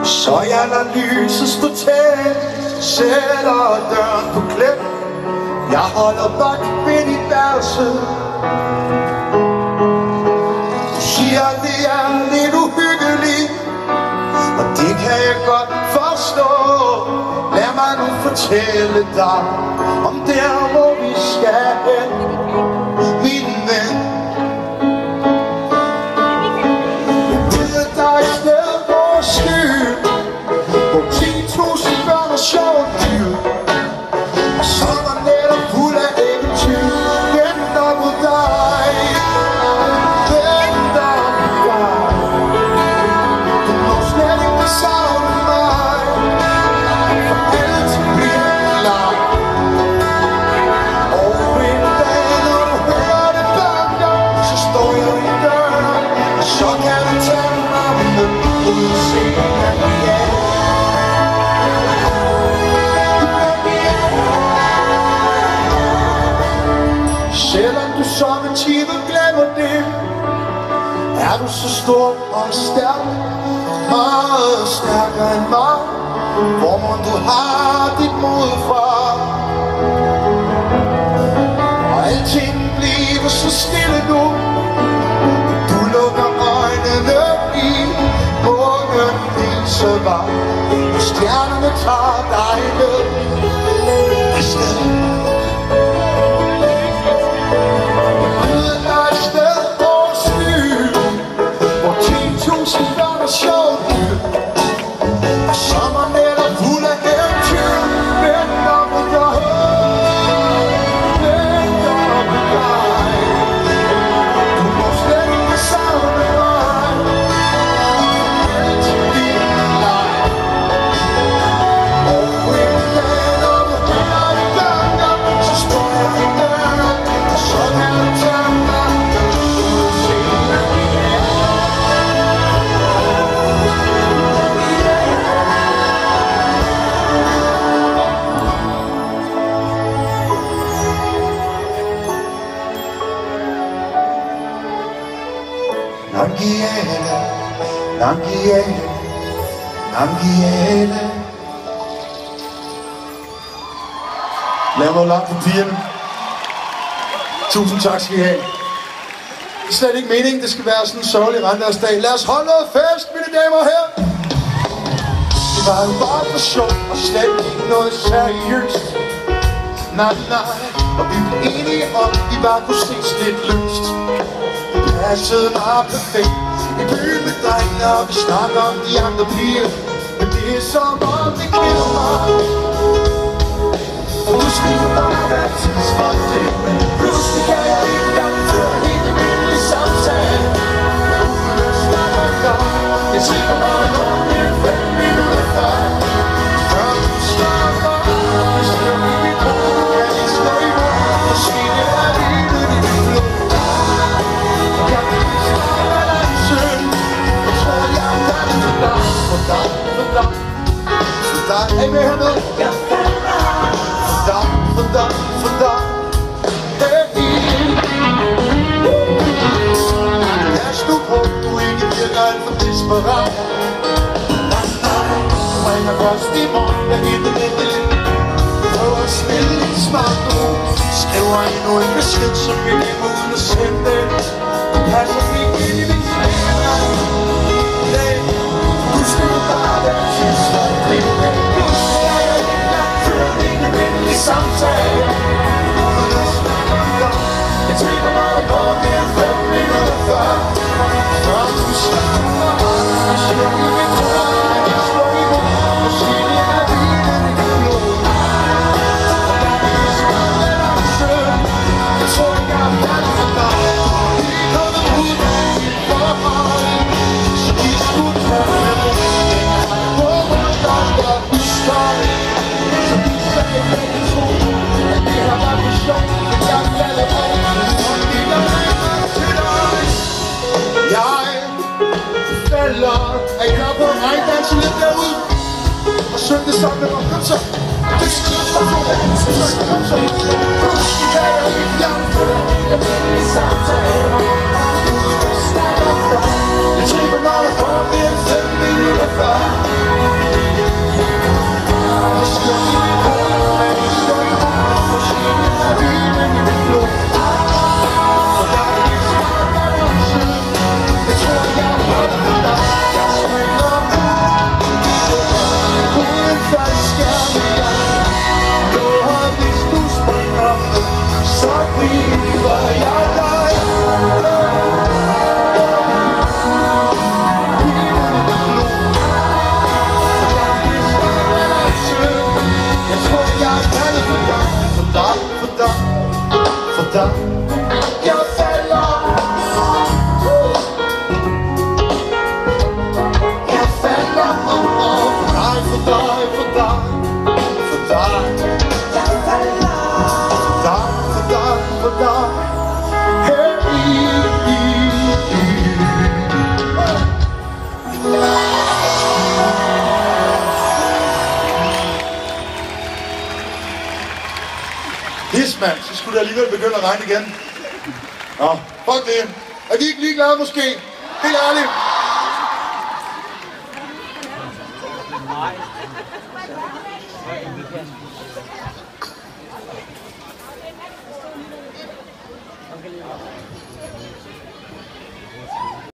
Så jeg lader lyset stå tæt, sætter døren på klem. Jeg holder vagt ved dit værelse. Du siger, det er lidt uhyggeligt, og det kan jeg godt forstå. Lad mig nu fortælle dig om der, hvor vi skal hen, min ven. Jeg ved, der er et sted, hvor skyld, hvor 10.000 børn og sjove dyr, og sommer netop fuld af eventyr, venter på dig, venter på dig. Du må slet ikke savne mig, for altid bliver klar. Og en dag, når du hører det banker, så står jeg i døren, og så kan du tage mig med ud og se, at vi er. Selvom du som en time glemmer det, er du så stor og stærk, meget stærkere end mig. Hvor må du har dit mod fra? Og alting bliver så stille nu. Du lukker øjnene i månen viser vej, og stjernerne tager dig med afsted. Nangiele, Nangiele, Nangiele. Lav mig langt på pigerne. Tusind tak skal I have. Det er slet ikke meningen, det skal være sådan en sørgelig regnværsdag. Lad os holde noget fest, mine damer og herrer. Det var jo bare for sjov og slet ikke noget seriøst. Nej, nej, og vi blev enige om, vi bare kunne ses lidt løst. Passede mig perfekt i byen med drengene, og vi snakker om de andre piger. Men det er som om det kender mig. Og du skriver bare hver tidsmål det, men pludselig kan jeg ikke engang føre helt almindelig samtale. Uden at snakke om dig, jeg tænker mig om det 5 minutter før. Før du snakker, hvis du er i mit hoved, kan jeg slå i hovedet, og sige det er livet i dit blod. Hey, med hernede. For dig. Hey. Pas nu på, du ikke virker alt for desperat. Nej, du ringer først i morgen, jeg hitter lidt. Prøv at spille lidt smart nu. Skriver endnu en besked, som jeg glemmer uden at sende den. Du passer ikke ind i min slæder. Du skal bare være tidsmål det. Samtale uden at snakke om dig. Jeg tænker mig på det 5 minutter før. Før du snakker om mig, siger du mit hoved, at jeg slår i hovedet, og siger det er livet i dit blod. Jeg er sådan en action. Jeg tror ikke jeg er færdig for dig. Vi er kommet ud af dit forhold, så vi skulle tage med mig. Jeg håber der er historie, så vi sagde er I klar på at regndanse lidt derude? Og synge det sammen med mig. Kom så! Det skal du stå på. Kom så! I dag er vi langt for dig. Jeg vil i samtale. Jeg tænker, når jeg får det 5 minutter før. Pis, mand. Så skulle det alligevel begynde at regne igen. Nå, fuck det. Er de ikke ligeglade måske? Helt ærligt.